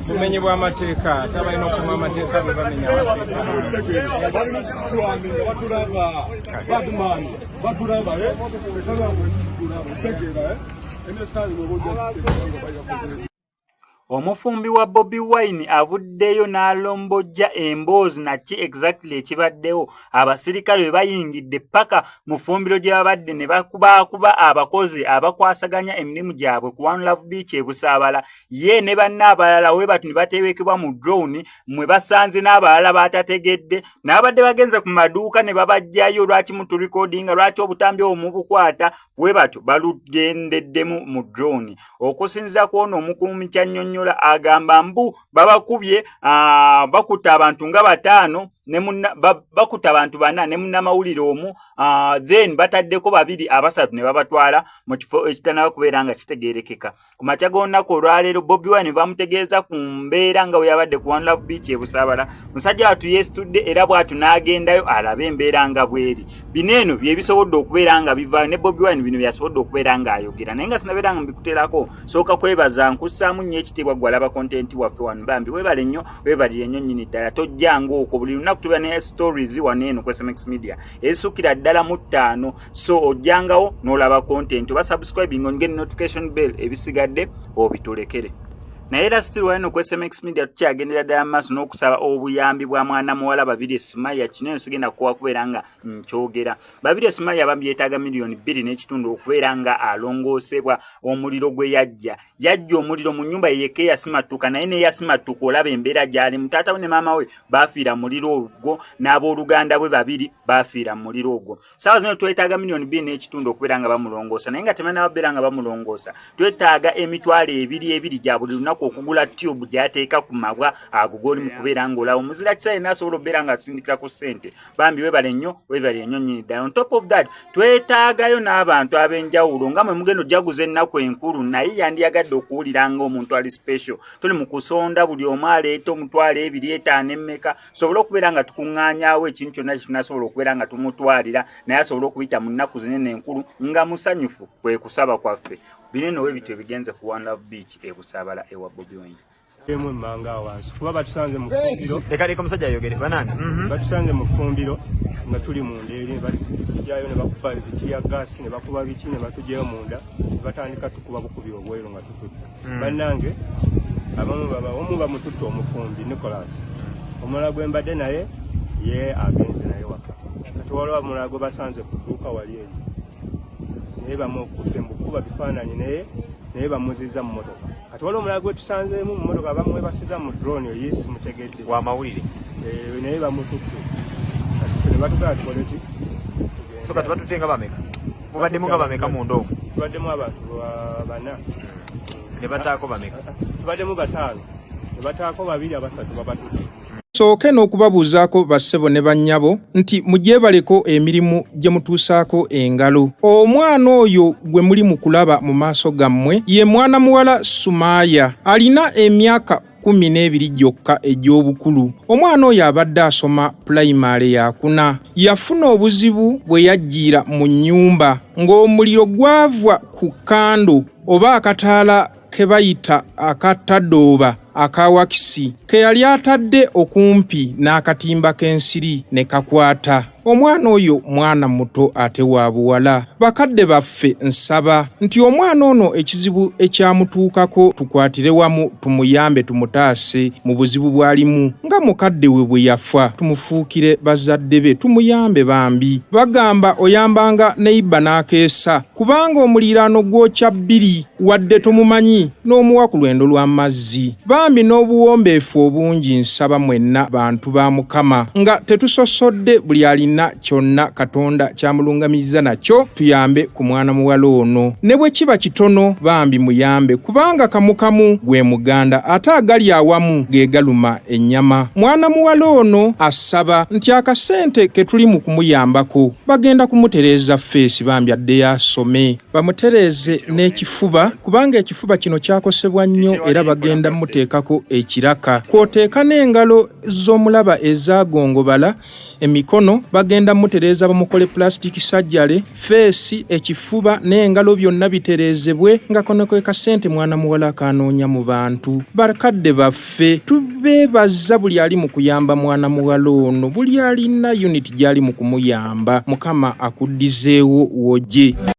bumenyi bw'amateeka tabalina okuma amateeka bebamenya Omufumbi wa Bobi Wine avuddeyo n'alombojja emboozi naki exactly ekibaddewo abasirikale bwe bayingidde paka mu ffumbiro gye babadde ne bakuba abakozi abakwasaganya emirimu gyabwe ku One Love Beach e Busaabala ye ne banna abalala we batu ne bateebekebwa mu drone mwe basanze n'abalala batategedde n'abadde bagenze ku maduuka ne babajjayo lwaki mutu recording lwaki obutambi omubukwata we batu balugendeddemu mu drone okusinziira kw'ono omukuumi Kyanyonyi agamba mbu babakubye bakuta abantu nga bataano bakuta abantu bana ne munnamawulire omu then bataddeko babiri abasatu ne babatwala mu kifo ekitanaba kubeera nga kitegeerekeka ku makya g'olunaku olwaleero Bobi Wine bamutegeeza ku mbeera nga we yabadde ku One Love Beach e Busaabala musajja watu yeesitudde era bwatu n'agendayo alabe embeera nga bweri bino eno bye bisobodde okubeera nga bivaayo ne Bobi Wine bino byasobodde okubeera ng'ayogera naye nga sinabeera nga mbikuteerako sooka kwebaza nkussaamu nnyo ekitiibwa gwalaba kontenti waffe wano bambi weebale nnyo weebalire nnyo nnyini ddala tojjanga okwo buli lunaku tuba ne stories waneeno ku SMX Media ezisukira ddala mu 5 so ojjangawo n'olaba content oba subscribing ongene notification bell ebisigadde obitulekere naye era still wano ku SMX Media tukyagendera ddala maaso n'okusaba obuyambi bwa mwana muwala Babirye Sumaya kino nsigenda kuwa kubeera nga nkyogera Babirye Sumaya bambi yeetaaga miliyoni 2.5 okubeera nga alongoosebwa omuliro gwe yajja omuliro mu nnyumba yeke yasimatuka naye ne yasimatuka olaba embeera gyali mutaata we ne maama we baafiira muliro ogwo n'abooluganda bwe babiri baafiira muliro ogwo saawa zino twetaaga miliyoni 2.5 okubeera nga bamulongoosa naye nga temanaba beera nga bamulongoosa twetaaga emitwalo ebiri gya buli lunaku okugula tube gyateeka ku mabwa ago goli mu kubeera ng'olaba omuzira kisaye n'asobola okubeera nga atusindikira ku ssente bambi weebale nnyo nnyini ddala on top of that twetaagayo n'abantu ab'enjawulo nga mwe mugenda ojaguza ennaku enkulu naye yandiyagadde okuwulira ng'omuntu ali special tuli mu kusonda buli omu aleeta omutwalo 2, 5 emmeka sobole okubeera nga tukuŋŋaanyaawo ekintu kyonna kitunasobola okubeera nga tumutwalira naye asobole okuyita mu nnaku zinene enkulu nga musanyufu kwe kusaba kwaffe binene webityo ebigenze ku One Love Beach e Busaabala ewa Bobi Wine emu mmanga awansi kuba batusanze mu ffumbiro leka omusajja ayogere banani batusanze mu ffumbiro nga tuli munda eri batujjayo ne bakuba bitiya gaasi ne bakuba biki ne batujjayo munda ne batandika tukuba bukubi obweru nga tututte bannange omu bamututte omufumbi Nicholas omulala gwe mbadde naye ye agenze naye waka kati waliwo omulala gwe basanze ku dduuka wali eyo naye bamukutte mu kuba bifaananyi naye bamuzizza mu motoka kati waliwo omulala gwe tusanzeemu mu motoka bamwe basiza mu drone oyo yesi mutegedde wa mawulire naye bamututte kati ne batugala tukole ki so kati batutte nga bameka mubaddemu nga bameka mu ndoovu tubaddemu abantu 4 ne bataako bameka tubaddemu 5 ne bataako 2 abasatu babatutte sooke n'okubabuuzaako bassebo ne bannyabo nti mugyebaleko emirimu gye mutuusaako engalo omwana oyo gwe muli mu kulaba mu maaso gammwe ye mwana muwala Sumaya alina emyaka 12 gyokka egy'obukulu omwana oyo abadde asoma pulayimale yakuna yafuna obuzibu bwe yajjiira mu nnyumba ng'omuliro gwava ku kando oba akataala ke bayita akatadooba akawakisi ke yali atadde okumpi n'akatimba k'ensiri ne kakwata omwana oyo mwana muto ate wa buwala bakadde baffe nsaba nti omwana ono ekizibu ekyamutuukako tukwatire wamu tumuyambe tumutaase mu buzibu bwalimu nga mukadde we bwe yafa tumufuukire bazadde be tumuyambe bambi bagamba oyambanga neiba n'akeesa kubanga omuliraano gwokya 2 wadde tumumanyi n'omuwa ku lwendo lw'amazzi bambi n'obuwombeefu obungi nsaba mwenna bantu ba Mukama nga tetusosodde buli alina kyonna Katonda kyamulungamiriza nakyo tuyambe ku mwana muwala ono ne bwe kiba kitono bambi muyambe kubanga kamukamu gwe muganda ate agali awamu gegaluma ennyama mwana muwala ono asaba nti akasente ke tuli mu kumuyambako bagenda kumutereeza feesi bambi adde yasome bamutereeze n'ekifuba kubanga ekifuba kino kyakosebwa nnyo era bagenda muteeka bateekako ekiraka kw'oteeka n'engalo z'omulaba ezagongobala emikono bagenda mutereeza bamukole plastic surgery feesi ekifuba n'engalo byonna bitereezebwe nga kono kwe kasente mwana muwala akanoonya mu bantu bakadde baffe tubeebaza buli ali mu kuyamba mwana muwala ono buli alina unit gy'ali mu kumuyamba mukama akuddizeewo woje